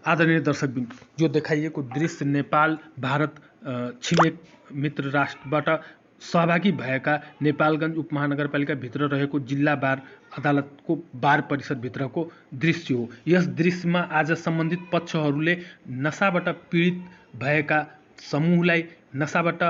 आदरणीय दर्शकबिन, यो देखाइएको दृश्य नेपाल भारत छिमेक मित्र राष्ट्रबाट सहभागी भएका नेपालगञ्ज उपमहानगरपालिकाभित्र रहेको जिल्ला बार अदालतको बार परिसरभित्रको दृश्य हो। यस दृश्यमा आज सम्बन्धित पक्षहरूले नशाबाट पीडित भएका समूहलाई नशाबाट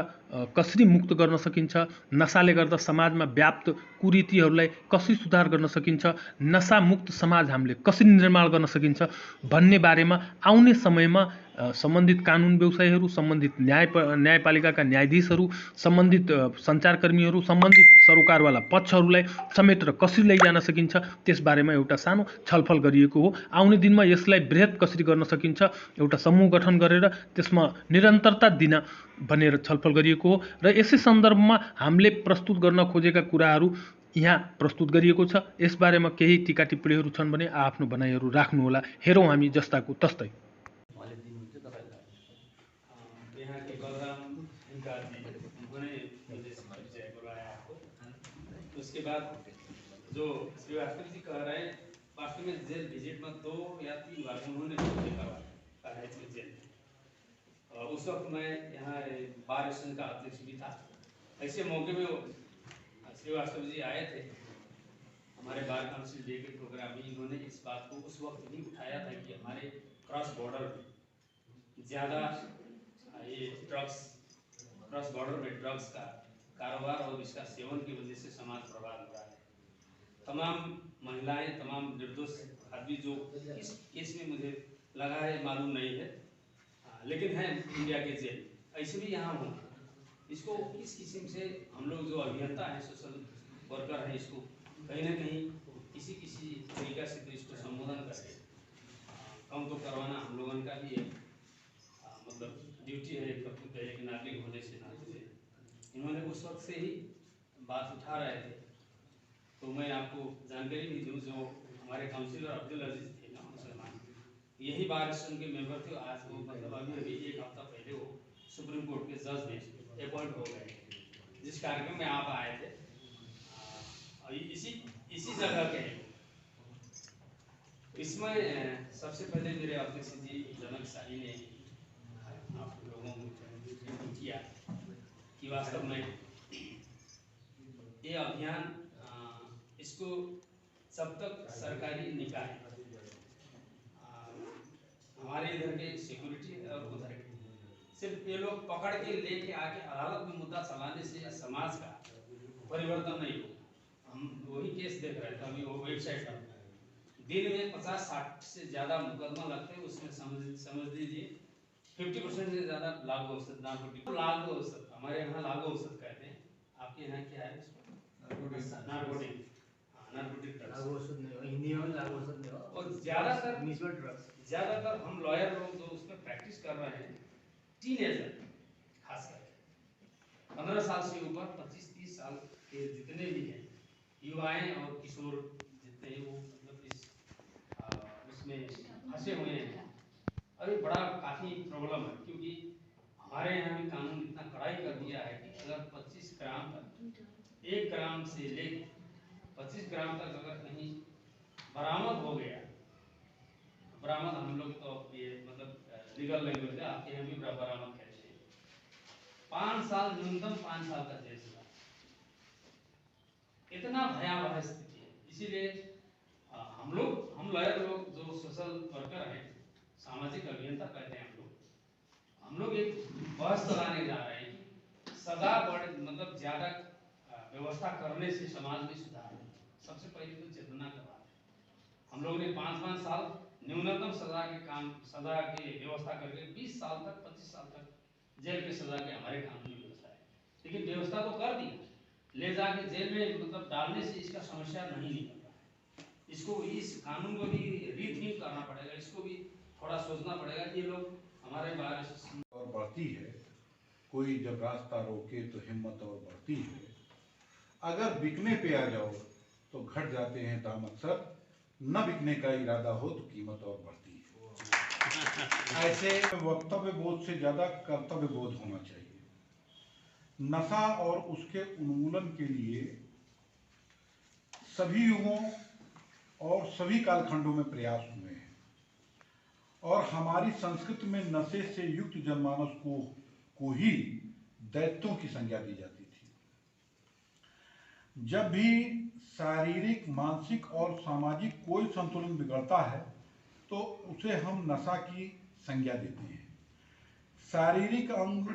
कसरी मुक्त गर्न सकिन्छ, नशाले गर्दा समाजमा व्याप्त कुरीतिहरूलाई कसरी सुधार गर्न सकिन्छ, नशामुक्त समाज हामीले कसरी निर्माण गर्न सकिन्छ भन्ने बारेमा आउने समयमा सम्बन्धित कानुन व्यवसायीहरू, सम्बन्धित न्यायपालिकाका न्यायाधीशहरू, सम्बन्धित सञ्चारकर्मीहरू, सम्बन्धित सरोकारवाला पक्षहरूलाई समेटेर कसरी लैजान सकिन्छ त्यसबारेमा एउटा सानो छलफल गरिएको हो। आउने दिनमा यसलाई बृहत कसरी गर्न सकिन्छ एउटा समूह गठन गरेर त्यसमा निरन्तरता दिन भनेर छलफल गरिएको हो र यसै सन्दर्भमा हामीले प्रस्तुत गर्न खोजेका कुराहरू यहाँ प्रस्तुत गरिएको छ। यसबारेमा केही टीका टिप्पणीहरू छन् भने आफ्नो भनाइहरू राख्नुहोला। हेरौँ हामी जस्ताको तस्तै। उसके बाद जो श्रीवास्तव जी कह रहे हैं, वास्तव में जेल विजिट में 2 या 3 बार उन्होंने देखा जेल। उस वक्त मैं यहाँ बार एसोसिएशन का अध्यक्ष भी था। ऐसे मौके में श्रीवास्तव जी आए थे हमारे बार काउंसिल डे के प्रोग्राम में। इन्होंने इस बात को उस वक्त भी उठाया था कि हमारे क्रॉस बॉर्डर ज़्यादा ये क्रॉस बॉर्डर में ड्रग्स का कारोबार और इसका सेवन की वजह से समाज बर्बाद हो रहा है। तमाम महिलाएं, तमाम निर्दोष आदमी जो इस केस में मुझे लगा है मालूम नहीं है, लेकिन है इंडिया के जेल। ऐसे भी यहाँ हो, इसको किस किस्म से हम लोग जो अभियंता हैं, सोशल वर्कर हैं, इसको कहीं ना कहीं किसी तरीका से तो इसको संबोधन करके कम तो करवाना हम लोगों का भी एक मतलब ड्यूटी है, कर्तव्य है, एक नागरिक होने से नाते से। इन्होंने उस वक्त से ही बात उठा रहे थे, तो मैं आपको जानकारी भी दूँ। जो हमारे काउंसिलर अब्दुल अजीज थे ना मुसलमान, यही बार एसोसिएशन के मेंबर थे। आज वो मतलब अभी 1 हफ्ता पहले वो सुप्रीम कोर्ट के जज में अपॉइंट हो गए, जिस कार्यक्रम में आप आए थे। इसी जगह के इसमें सबसे पहले मेरे अध्यक्ष जी जनक शाही ने आप लोगों को किया कि वास्तव में ये अभियान इसको जब तक सरकारी निकाय हमारे इधर के सिक्योरिटी और उधर के सिर्फ ये लोग पकड़ के लेके आके अदालत में मुद्दा चलाने से समाज का परिवर्तन नहीं हो। हम वही केस देख रहे थे अभी, वो वेबसाइट पर दिन में 50-60 से ज़्यादा मुकदमा लगते हैं। उसमें समझ लीजिए 50% से ज़्यादा लागू औषध, नार्कोटिक लागू औषध, हमारे यहाँ लागू औषध कहते हैं, आपके यहाँ क्या है इसको? नार्कोटिक लागू औषध नहीं, हिंदी में लागू औषध नहीं। और ज़्यादातर हम लॉयर लोग जो उसमें प्रैक्टिस कर रहे हैं, टीनेजर खास करके 15 साल से ऊपर, 25-30 साल के जितने भी हैं युवाएं और किशोर जितने हैं, वो मतलब उसमें फंसे हुए हैं। अभी बड़ा काफ़ी प्रॉब्लम है, क्योंकि हमारे यहाँ भी कानून इतना कड़ाई कर दिया है कि अगर 25 ग्राम तक, 1 ग्राम से लेकर 25 ग्राम तक अगर कहीं बरामद हो गया, बरामद हम लोग तो ये मतलब लीगल लैंग्वेज है, आपके यहाँ भी बरामद कहते हैं, 5 साल, न्यूनतम 5 साल का जेल सजा। इतना भयावह स्थिति है। इसीलिए हम लॉयर लोग जो सोशल वर्कर हैं, सामाजिक अभियंता कहते हैं हम लोग एक बहस चलाने जा रहे हैं कि सजा बढ़ मतलब ज़्यादा व्यवस्था करने से समाज में सुधार है। सबसे पहले तो चेतना का बात है। हम लोगों ने 5-5 साल न्यूनतम सजा के व्यवस्था करके 20 साल तक, 25 साल तक जेल की सजा के हमारे कानून में व्यवस्था है। लेकिन व्यवस्था तो कर दी, ले जाके जेल में मतलब डालने से इसका समस्या नहीं निकल रहा है। इसको इस कानून को भी रीथिंक करना पड़ेगा, इसको भी थोड़ा सोचना पड़ेगा कि ये लोग हमारे बार और बढ़ती है। कोई जब रास्ता रोके तो हिम्मत और बढ़ती है। अगर बिकने पे आ जाओ तो घट जाते हैं दाम अक्सर, न बिकने का इरादा हो तो कीमत और बढ़ती है। ऐसे वक्तव्य बोध से ज्यादा कर्तव्य बोध होना चाहिए। नशा और उसके उन्मूलन के लिए सभी युगों और सभी कालखंडों में प्रयास हुए हैं और हमारी संस्कृति में नशे से युक्त जनमानस को ही दैत्यों की संज्ञा दी जाती थी। जब भी शारीरिक, मानसिक और सामाजिक कोई संतुलन बिगड़ता है तो उसे हम नशा की संज्ञा देते हैं। शारीरिक अंग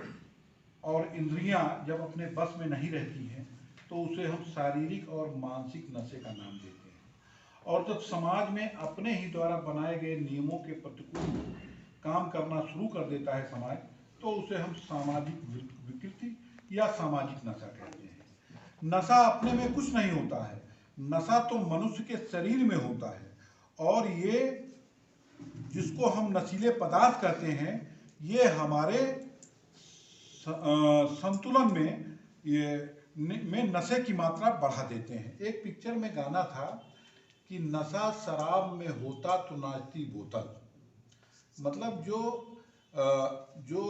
और इंद्रियां जब अपने बस में नहीं रहती हैं तो उसे हम शारीरिक और मानसिक नशे का नाम देते हैं। और जब समाज में अपने ही द्वारा बनाए गए नियमों के प्रतिकूल काम करना शुरू कर देता है समाज, तो उसे हम सामाजिक विकृति या सामाजिक नशा कहते हैं। नशा अपने में कुछ नहीं होता है, नशा तो मनुष्य के शरीर में होता है, और ये जिसको हम नशीले पदार्थ कहते हैं, ये हमारे संतुलन में नशे की मात्रा बढ़ा देते हैं। एक पिक्चर में गाना था कि नशा शराब में होता तो नाचती बोतल। मतलब जो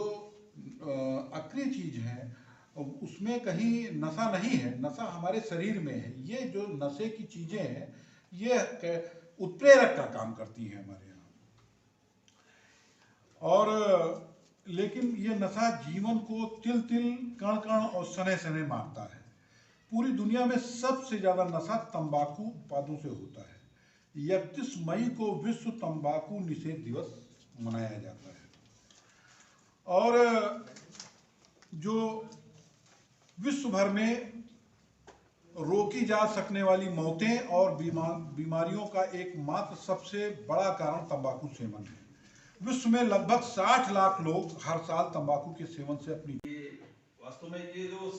अक्रिय चीज है उसमें कहीं नशा नहीं है, नशा हमारे शरीर में है। ये जो नशे की चीजें हैं ये उत्प्रेरक का काम करती हैं हमारे यहाँ। और लेकिन ये नशा जीवन को तिल तिल, कण कण और सने सने मारता है। पूरी दुनिया में सबसे ज्यादा नशा तंबाकू उत्पादों से होता है। 31 मई को विश्व तंबाकू निषेध दिवस मनाया जाता है। और जो विश्व भर में रोकी जा सकने वाली मौतें और बीमारियों का एकमात्र सबसे बड़ा कारण तंबाकू सेवन है। विश्व में लगभग 60 लाख लोग हर साल तंबाकू के सेवन से अपनी वास्तव में ये जो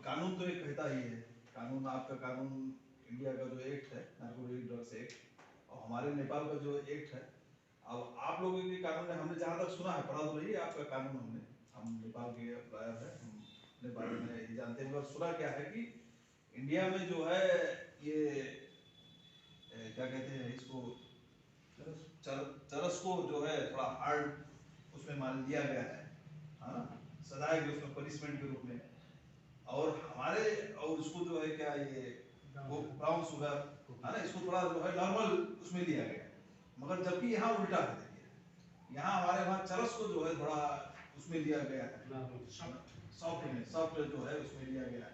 कानून तो ये कहता ही है, कानून आपका कानून इंडिया का जो एक्ट है नार्कोटिक ड्रग्स एक्ट, और हमारे नेपाल का जो एक्ट है। अब आप लोगों के कानून है, हमने जहाँ तक सुना है, पढ़ा तो नहीं है आपका कानून, हम नेपाल के लॉयर हैं, हम नेपाल में ये जानते हैं। मगर सुना क्या है कि इंडिया में जो है ये क्या कहते हैं इसको, चरस को जो है थोड़ा हार्ड उसमें मान लिया गया है, हाँ, सजाए गए उसमें पनिशमेंट के रूप में। और हमारे और उसको जो है क्या ये वो ब्राउन शुगर, है ना, इसको थोड़ा जो है नॉर्मल उसमें लिया गया। मगर जबकि यहाँ उल्टा है, देखिए यहाँ हमारे वहाँ चरस को जो है थोड़ा उसमें लिया गया है, सॉफ्ट जो है उसमें लिया गया है।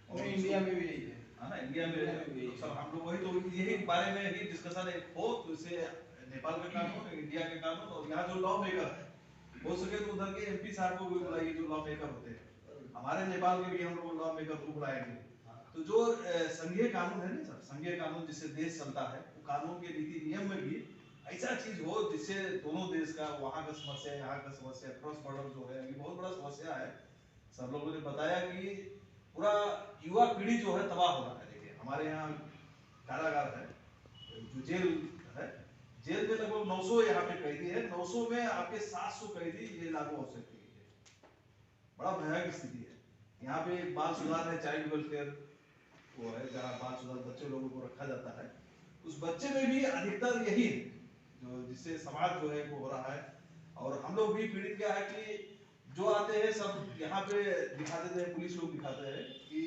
और इंडिया में भी यही है ना, इंडिया में सब हम लोग वही तो यही बारे में ही डिस्कशन हो, तो इसे नेपाल का कानून, इंडिया के कानून, और यहाँ जो लॉ मेकर है, हो सके तो उधर के एमपी साहब को भी बुलाइए जो लॉ मेकर होते हैं। हमारे नेपाल के भी हम लोग लॉ मेकर को बुलाएंगे। तो जो संघीय कानून है ना सर, संघीय कानून जिससे देश चलता है, वो कानून के नीति नियम में भी ऐसा चीज हो जिससे दोनों देश का, वहाँ का समस्या, यहाँ का समस्या, क्रॉस बॉर्डर जो है अभी बहुत बड़ा समस्या है। सब लोगों ने बताया कि पूरा युवा पीढ़ी जो है तबाह हो रहा है। देखिए हमारे यहाँ कारागार है, जो जेल है, जेल में लगभग 900 यहाँ पे कैदी है, 900 में आपके 700 कैदी ये लागू हो सकती है। बड़ा भयानक स्थिति है। यहाँ पे बाल सुधार है, चाइल्ड वेलफेयर वो है, जहाँ बाल सुधार बच्चे लोगों को रखा जाता है। उस बच्चे में भी अधिकतर यही है जो जिससे समाज जो है वो हो रहा है। और हम लोग भी पीड़ित क्या है कि जो आते हैं सब यहाँ पे दिखा देते हैं, पुलिस लोग दिखाते हैं कि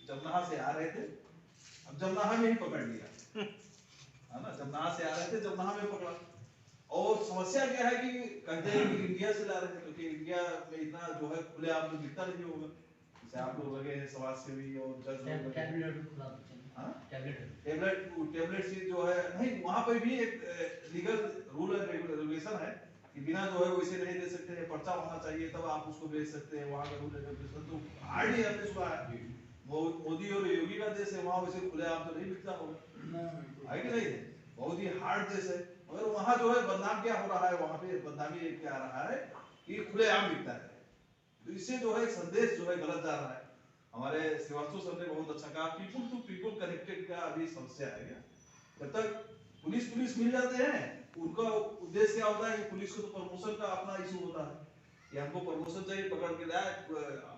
जमनाहा से आ रहे थे, अब जमनाहा में ही पकड़ लिया, है ना, जमनाहा से आ रहे थे, जमनाहा में पकड़ा। और समस्या क्या है कि कहते हैं कि इंडिया से ला रहे थे, क्योंकि इंडिया में इतना जो है खुले आम तो दिखता नहीं होगा। जैसे आप लोग लगे हैं समाज सेवी और जज टेबलेट से जो है नहीं, वहाँ पे भी एक लीगल रूल है, रेगुलेशन है कि बिना जो है वैसे नहीं दे सकते हैं, पर्चा होना चाहिए तब आप उसको बेच सकते हैं। वहाँ का रूल रेगुलेशन तो हार्ड ही हमने सुना है। मोदी और योगी का देश है, वहाँ वैसे खुले आम तो नहीं बिकता होगा, है कि नहीं, बहुत ही हार्ड देश है। मगर वहाँ जो है बदनाम क्या हो रहा है, वहाँ पे बदनामी क्या आ रहा है कि खुले आम बिकता है। तो इससे जो है संदेश जो है गलत जा रहा है। हमारे श्रीवास्तव सर ने बहुत अच्छा कहा, पीपुल टू पीपुल कनेक्टेड का अभी समस्या है। जब तक पुलिस मिल जाते हैं, उनका उद्देश्य क्या होता है कि पुलिस को तो प्रमोशन का अपना इशू होता है कि हमको प्रमोशन चाहिए, पकड़ के लाए,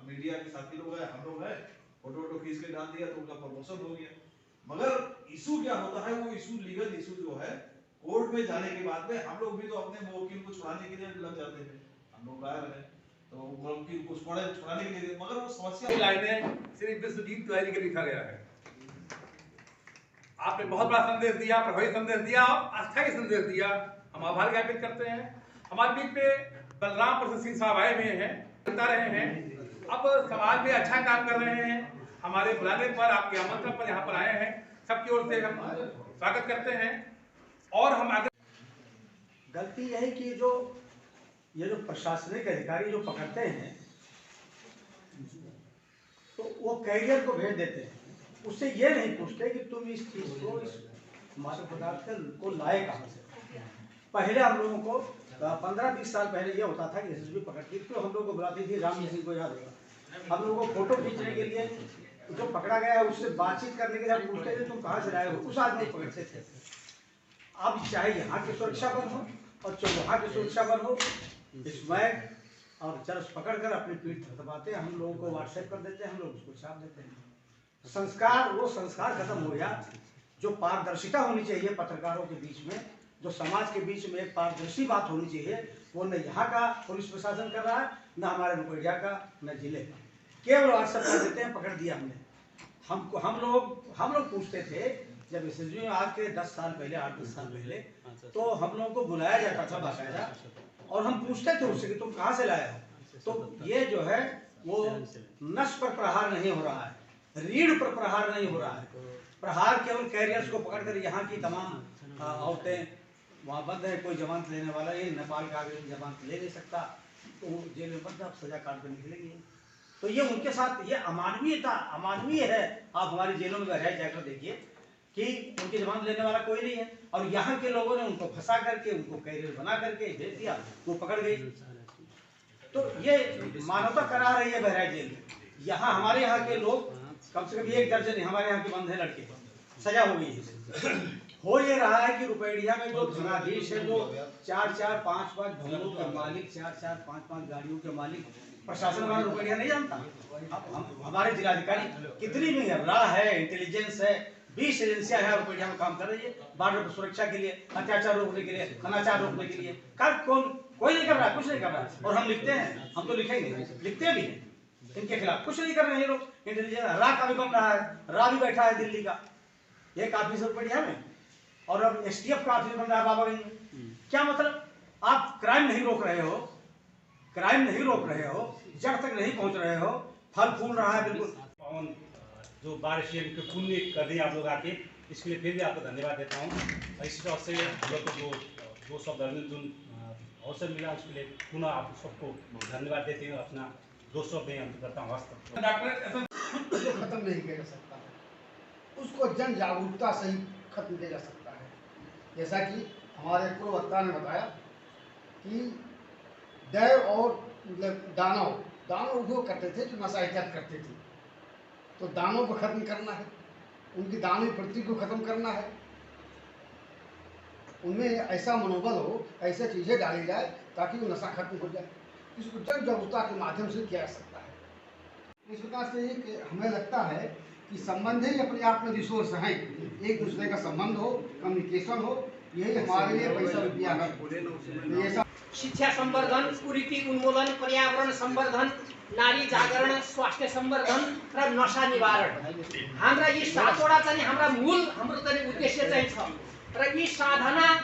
मीडिया के साथी लोग हैं, हम लोग हैं, फोटो खींच के डाल दिया तो उनका प्रमोशन हो गया। मगर इशू क्या होता है, वो इशू लीगल इशू जो है कोर्ट में जाने के बाद में हम लोग भी तो अपने वकील को छुड़ाने के लिए लग जाते हैं। हम लोग लायर हैं तो वकील को छुड़ाने के लिए, मगर वो समस्या लाइनें सिर्फ विश्वजीत तिवारी के लिखा गया है। आपने बहुत बड़ा संदेश दिया, प्रभावी संदेश दिया, आप अस्थायी संदेश दिया, हम आभार ज्ञापित करते हैं। हमारे बीच में बलराम प्रसाद सिंह साहब आए हुए हैं, बता रहे हैं, अब समाज में अच्छा काम कर रहे हैं। हमारे बुलाने पर, आपके आमंत्रण पर यहाँ पर आए हैं, सबकी ओर से हम स्वागत करते हैं। और हम आगे गलती यही कि ये जो प्रशासनिक अधिकारी जो पकड़ते हैं तो वो कैरियर को भेज देते हैं, उससे ये नहीं पूछते कि तुम इस चीज को, इस मादक पदार्थ को लाए कहाँ से। पहले हम लोगों को 15-20 साल पहले ये होता था कि एसएसबी पकड़ती थी तो हम लोग को बुलाती थी, राम सिंह को याद होगा, हम लोगों को फोटो खींचने के लिए जो पकड़ा गया है उससे बातचीत करने के लिए पूछते थे तुम कहाँ से लाए हो, उस आदमी को पकड़ते थे। अब चाहे यहाँ की सुरक्षा बल हो और चाहे वहाँ की सुरक्षा बल हो, स्मैक और चरस पकड़ कर अपनी पीठ थपथपाते हैं, हम लोगों को व्हाट्सएप कर देते हैं, हम लोग उसको छाप देते हैं। संस्कार, वो संस्कार खत्म हो गया जो पारदर्शिता होनी चाहिए पत्रकारों के बीच में, जो समाज के बीच में एक पारदर्शी बात होनी चाहिए, वो न यहाँ का पुलिस प्रशासन कर रहा है, न हमारे रुपया का, न जिले का। केवल व्हाट्सएप कर देते हैं, पकड़ दिया हमने। हम लोग पूछते थे जब एसएसबी में आज के 10 साल पहले, 8-10 साल पहले, तो हम लोगों को बुलाया जाता था बाकायदा और हम पूछते थे उससे कि तुम कहाँ से लाए हो। तो ये जो है वो नस पर प्रहार नहीं हो रहा है, रीढ़ पर प्रहार नहीं हो रहा है। प्रहार केवल कैरियर्स को पकड़कर यहाँ की तमाम औरतें वहाँ बंद है, कोई जमानत लेने वाला ये नेपाल का जमानत ले नहीं सकता तो वो जेल में बंद, आप सजा काट कर निकलेंगे। तो ये उनके साथ ये अमानवीयता, अमानवीय है। आप हमारी जेलों में रह जाकर देखिए कि उनकी जमानत लेने वाला कोई नहीं है और यहाँ के लोगों ने उनको फंसा करके, उनको कैरियर बना करके भेज दिया, वो पकड़ गई। तो ये मानवता करा रही है बहराइच जेल में। यहाँ हमारे यहाँ के लोग कम से कम 1 दर्जन हमारे यहाँ के बंद है लड़के, सजा हो गई है। हो ये रहा है कि रुपैया में जो धनाधीश है, जो 4-4, 5-5 भवनों के मालिक, 4-4, 5-5 गाड़ियों के मालिक, प्रशासन वाला रुपया नहीं जानता। अब हमारे जिलाधिकारी कितनी भी है, राह है, इंटेलिजेंस है, 20 एजेंसियां हैं रुपया में काम कर रही है, बॉर्डर पर सुरक्षा के लिए, अत्याचार रोकने के लिए, अनाचार रोकने के लिए। कोई नहीं कर रहा, कुछ नहीं कर रहा। और हम लिखते हैं, हम तो लिखेंगे, लिखते भी हैं, इनके खिलाफ कुछ नहीं कर रहे हैं लोग। इंटेलिजेंस राह का भी बन रहा है, राह भी बैठा है दिल्ली का एक ऑफिसर बढ़िया में, और अब एसटीएफ का ऑफिसर बन रहा है बाबागंज में। क्या मतलब? आप क्राइम नहीं रोक रहे हो, क्राइम नहीं रोक रहे हो, जड़ तक नहीं पहुंच रहे हो, फल फूल रहा है बिल्कुल। पवन जो 12 सीएम के पुण्य कर दिए आप लोग आके, इसके लिए फिर भी आपको धन्यवाद देता हूँ। इस तरह से हम लोग को जो शब्द जुन अवसर मिला उसके लिए पुनः आप सबको धन्यवाद देते हैं। अपना 2 शब्द में अंत करता हूँ। वास्तव डॉक्टर खत्म नहीं किया जा सकता है, उसको जन जागरूकता से ही खत्म किया जा सकता है। जैसा कि हमारे पूर्व वक्ता ने बताया कि दैव और मतलब दानव उपयोग करते थे जो नशा इत्यादि करते थे, तो दानों को खत्म करना है, उनकी दानवी प्रवृत्ति को खत्म करना है, उनमें ऐसा मनोबल हो, ऐसे चीज़ें डाली जाए ताकि वो नशा खत्म हो जाए। इसको जन जागरूकता के माध्यम से किया जा सकता है। इस प्रकार से कि हमें लगता है कि संबंध ही अपने आप में रिसोर्स हैं, एक दूसरे का संबंध हो, कम्युनिकेशन हो, यही हमारे लिए पैसा रुपया है। शिक्षा संवर्धन, कुरीति उन्मूलन, पर्यावरण संवर्धन, नारी जागरण, स्वास्थ्य संवर्धन र नशा निवारण, हाम्रा यी 7वटा चाहिँ हाम्रा मूल हाम्रो चाहिँ उद्देश्य चाहिँ छ। र यी साधना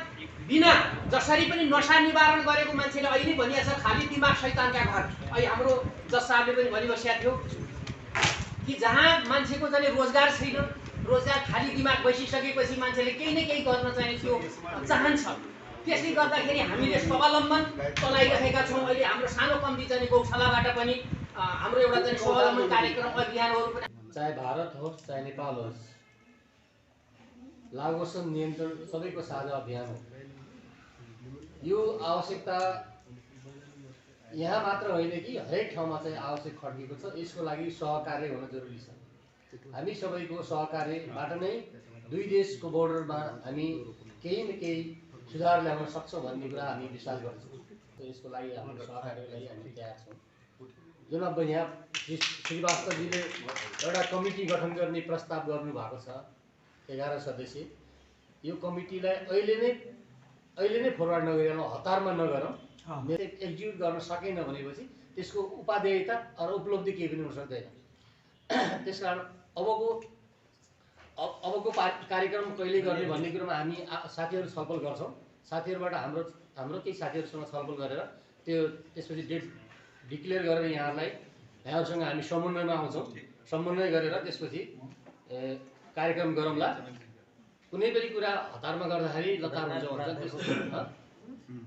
बिना जसरी पनि नशा निवारण गरेको मान्छेले अहिले भनिएको छ खाली दिमाग शैतानका घर। अहिले हाम्रो जस साहबले पनि भनिबसेको थियो कि जहाँ मान्छेको चाहिँ रोजगार छैन, रोजगार खाली दिमाग बसिसकेपछि मान्छेले केही न केही गर्न चाहिँ त्यो चाहन्छ। त्यसले गर्दाखेरि हामीले स्वावलम्बन चलाइरहेका छौँ। अहिले हाम्रो सानो कम्ती चाहिँ गौशालाबाट पनि हाम्रो एउटा चाहिँ स्वावलम्बन कार्यक्रम अभियानहरू पनि, चाहे भारत होस् चाहे नेपाल होस्, लागुसन नियन्त्रण सबैको साझा अभियान हो। यो आवश्यकता यहाँ मात्र होइन कि हरेक ठाउँमा चाहिँ आवश्यक खड्किएको छ। यसको लागि सहकार्य हुन जरुरी छ। हामी सबैको सहकार्यबाट नै दुई देशको बोर्डरमा हामी केही न केही सुधार ल्याउन सक्छौँ भन्ने कुरा हामी विश्वास गर्छौँ। यसको लागि हाम्रो सहकार्यको लागि हामी तयार छौँ। जुन अब यहाँ श्रीवास्तवजीले एउटा कमिटी गठन गर्ने प्रस्ताव गर्नुभएको छ 11 सदस्यीय। यो कमिटीलाई अहिले नै फरवार्ड नगरौँ, हतारमा नगरौँ। एक्जिक्युट गर्न सकेन भनेपछि त्यसको उपादेयता र उपलब्धि केही पनि हुन सक्दैन। त्यसकारण अबको कार्यक्रम कहिले गर्ने भन्ने कुरामा हामी साथीहरू छलफल गर्छौँ। साथीहरूबाट हाम्रो हाम्रो केही साथीहरूसँग छलफल गरेर त्यसपछि डेट डिक्लेयर गरेर यहाँहरूसँग हामी समन्वयमा आउँछौँ। समन्वय गरेर त्यसपछि कार्यक्रम गरौँला। कुनै पनि कुरा हतारमा गर्दाखेरि लतार हुन्छ भन्छ त्यस्तो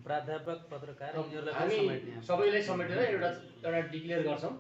प्राध्यापक पत्रकार हामी सबैलाई समेटेर एउटा डिक्लेयर गर्छौँ।